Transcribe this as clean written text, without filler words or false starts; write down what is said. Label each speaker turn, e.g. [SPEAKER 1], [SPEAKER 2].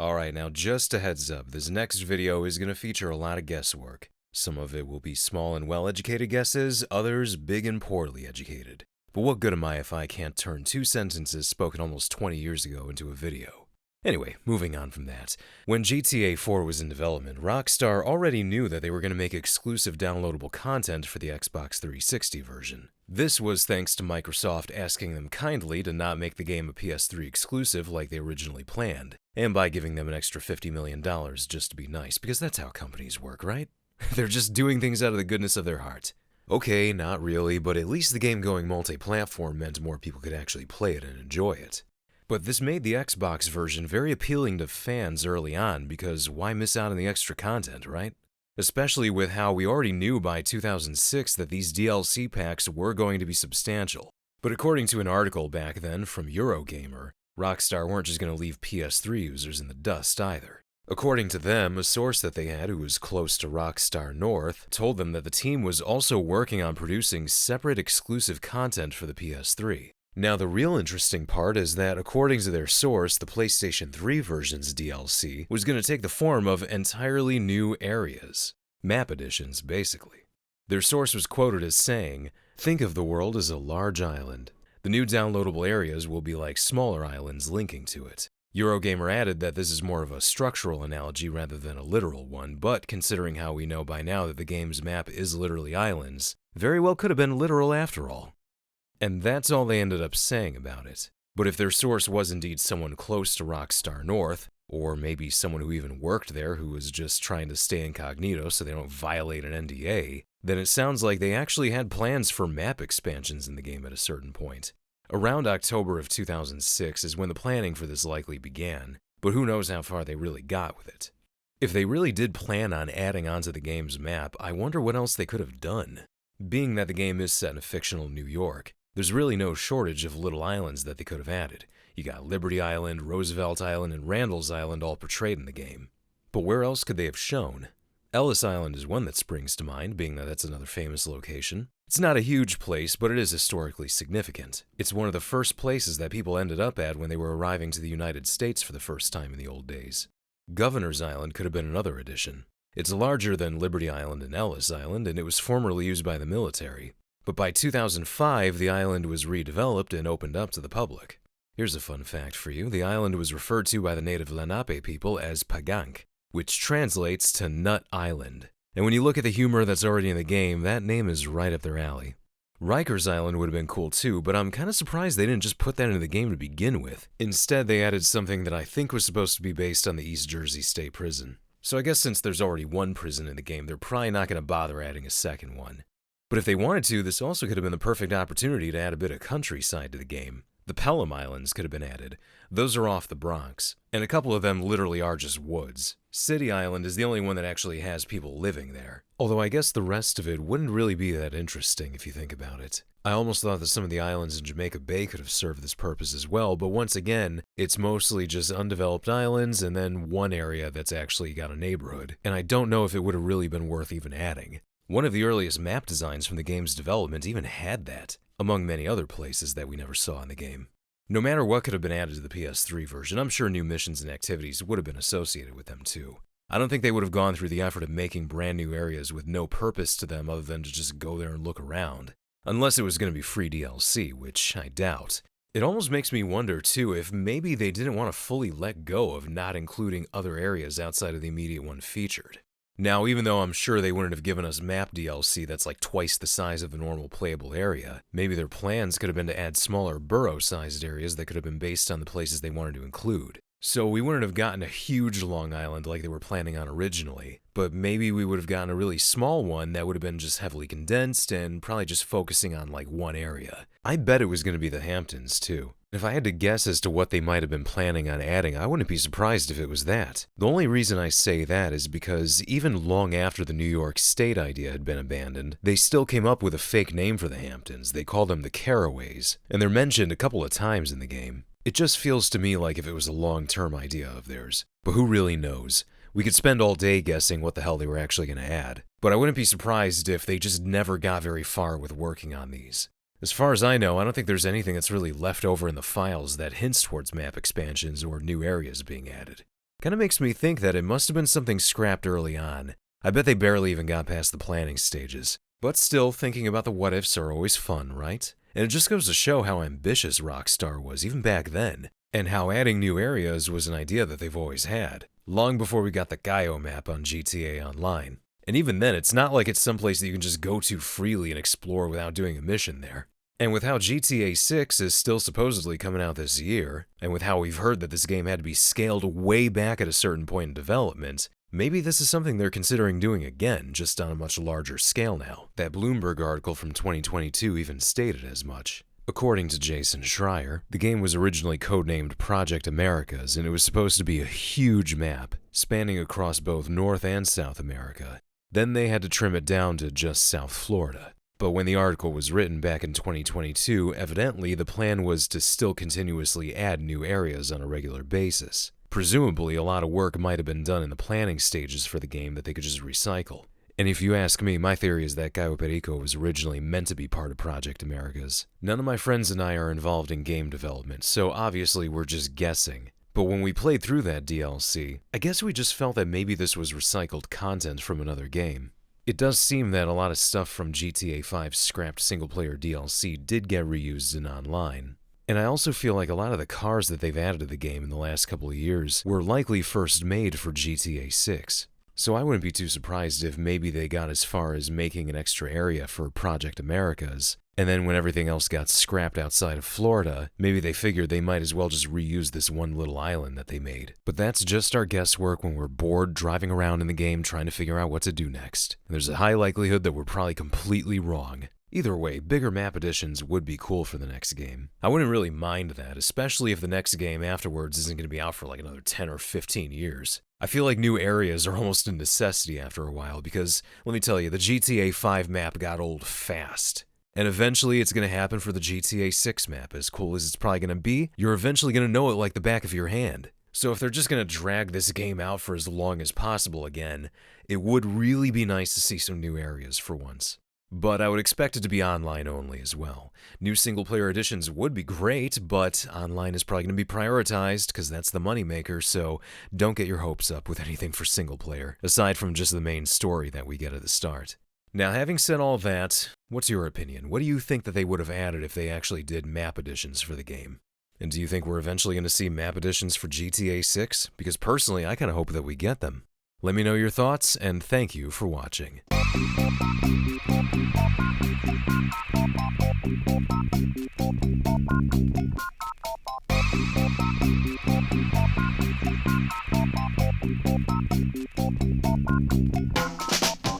[SPEAKER 1] Alright, now just a heads up, this next video is going to feature a lot of guesswork. Some of it will be small and well-educated guesses, others big and poorly educated. But what good am I if I can't turn two sentences spoken almost 20 years ago into a video? Anyway, moving on from that. When GTA 4 was in development, Rockstar already knew that they were going to make exclusive downloadable content for the Xbox 360 version. This was thanks to Microsoft asking them kindly to not make the game a PS3 exclusive like they originally planned, and by giving them an extra $50 million just to be nice, because that's how companies work, right? They're just doing things out of the goodness of their heart. Okay, not really, but at least the game going multi-platform meant more people could actually play it and enjoy it. But this made the Xbox version very appealing to fans early on, because why miss out on the extra content, right? Especially with how we already knew by 2006 that these DLC packs were going to be substantial. But according to an article back then from Eurogamer, Rockstar weren't just going to leave PS3 users in the dust either. According to them, a source that they had who was close to Rockstar North told them that the team was also working on producing separate exclusive content for the PS3. Now, the real interesting part is that, according to their source, the PlayStation 3 version's DLC was going to take the form of entirely new areas. Map additions, basically. Their source was quoted as saying, "Think of the world as a large island. The new downloadable areas will be like smaller islands linking to it." Eurogamer added that this is more of a structural analogy rather than a literal one, but considering how we know by now that the game's map is literally islands, very well could have been literal after all. And that's all they ended up saying about it. But if their source was indeed someone close to Rockstar North, or maybe someone who even worked there who was just trying to stay incognito so they don't violate an NDA, then it sounds like they actually had plans for map expansions in the game at a certain point. Around October of 2006 is when the planning for this likely began, but who knows how far they really got with it. If they really did plan on adding onto the game's map, I wonder what else they could have done. Being that the game is set in a fictional New York, there's really no shortage of little islands that they could have added. You got Liberty Island, Roosevelt Island, and Randall's Island all portrayed in the game. But where else could they have shown? Ellis Island is one that springs to mind, being that that's another famous location. It's not a huge place, but it is historically significant. It's one of the first places that people ended up at when they were arriving to the United States for the first time in the old days. Governor's Island could have been another addition. It's larger than Liberty Island and Ellis Island, and it was formerly used by the military. But by 2005, the island was redeveloped and opened up to the public. Here's a fun fact for you. The island was referred to by the native Lenape people as Pagank, which translates to Nut Island. And when you look at the humor that's already in the game, that name is right up their alley. Rikers Island would have been cool too, but I'm kind of surprised they didn't just put that into the game to begin with. Instead, they added something that I think was supposed to be based on the East Jersey State Prison. So I guess since there's already one prison in the game, they're probably not going to bother adding a second one. But if they wanted to, this also could have been the perfect opportunity to add a bit of countryside to the game. The Pelham Islands could have been added. Those are off the Bronx, and a couple of them literally are just woods. City Island is the only one that actually has people living there. Although I guess the rest of it wouldn't really be that interesting if you think about it. I almost thought that some of the islands in Jamaica Bay could have served this purpose as well, but once again, it's mostly just undeveloped islands and then one area that's actually got a neighborhood, and I don't know if it would have really been worth even adding. One of the earliest map designs from the game's development even had that, among many other places that we never saw in the game. No matter what could have been added to the PS3 version, I'm sure new missions and activities would have been associated with them too. I don't think they would have gone through the effort of making brand new areas with no purpose to them other than to just go there and look around. Unless it was going to be free DLC, which I doubt. It almost makes me wonder too if maybe they didn't want to fully let go of not including other areas outside of the immediate one featured. Now, even though I'm sure they wouldn't have given us map DLC that's like twice the size of the normal playable area, maybe their plans could have been to add smaller borough-sized areas that could have been based on the places they wanted to include. So we wouldn't have gotten a huge Long Island like they were planning on originally, but maybe we would have gotten a really small one that would have been just heavily condensed and probably just focusing on like one area. I bet it was going to be the Hamptons too. If I had to guess as to what they might have been planning on adding, I wouldn't be surprised if it was that. The only reason I say that is because even long after the New York State idea had been abandoned, they still came up with a fake name for the Hamptons. They called them the Caraways, and they're mentioned a couple of times in the game. It just feels to me like if it was a long-term idea of theirs. But who really knows? We could spend all day guessing what the hell they were actually going to add. But I wouldn't be surprised if they just never got very far with working on these. As far as I know, I don't think there's anything that's really left over in the files that hints towards map expansions or new areas being added. Kinda makes me think that it must have been something scrapped early on. I bet they barely even got past the planning stages. But still, thinking about the what-ifs are always fun, right? And it just goes to show how ambitious Rockstar was even back then, and how adding new areas was an idea that they've always had, long before we got the Gaio map on GTA Online. And even then, it's not like it's someplace that you can just go to freely and explore without doing a mission there. And with how GTA 6 is still supposedly coming out this year, and with how we've heard that this game had to be scaled way back at a certain point in development, maybe this is something they're considering doing again, just on a much larger scale now. That Bloomberg article from 2022 even stated as much. According to Jason Schreier, the game was originally codenamed Project Americas, and it was supposed to be a huge map, spanning across both North and South America. Then they had to trim it down to just South Florida. But when the article was written back in 2022, evidently the plan was to still continuously add new areas on a regular basis. Presumably, a lot of work might have been done in the planning stages for the game that they could just recycle. And if you ask me, my theory is that Cayo Perico was originally meant to be part of Project Americas. None of my friends and I are involved in game development, so obviously we're just guessing. But when we played through that DLC, I guess we just felt that maybe this was recycled content from another game. It does seem that a lot of stuff from GTA 5's scrapped single-player DLC did get reused in online. And I also feel like a lot of the cars that they've added to the game in the last couple of years were likely first made for GTA 6. So I wouldn't be too surprised if maybe they got as far as making an extra area for Project Americas, and then when everything else got scrapped outside of Florida, maybe they figured they might as well just reuse this one little island that they made. But that's just our guesswork when we're bored driving around in the game trying to figure out what to do next. And there's a high likelihood that we're probably completely wrong. Either way, bigger map additions would be cool for the next game. I wouldn't really mind that, especially if the next game afterwards isn't going to be out for like another 10 or 15 years. I feel like new areas are almost a necessity after a while because, let me tell you, the GTA 5 map got old fast. And eventually it's going to happen for the GTA 6 map. As cool as it's probably going to be, you're eventually going to know it like the back of your hand. So if they're just going to drag this game out for as long as possible again, it would really be nice to see some new areas for once. But I would expect it to be online only as well. New single-player editions would be great, but online is probably going to be prioritized because that's the moneymaker, so don't get your hopes up with anything for single-player, aside from just the main story that we get at the start. Now, having said all that, what's your opinion? What do you think that they would have added if they actually did map additions for the game? And do you think we're eventually going to see map additions for GTA 6? Because personally, I kind of hope that we get them. Let me know your thoughts, and thank you for watching.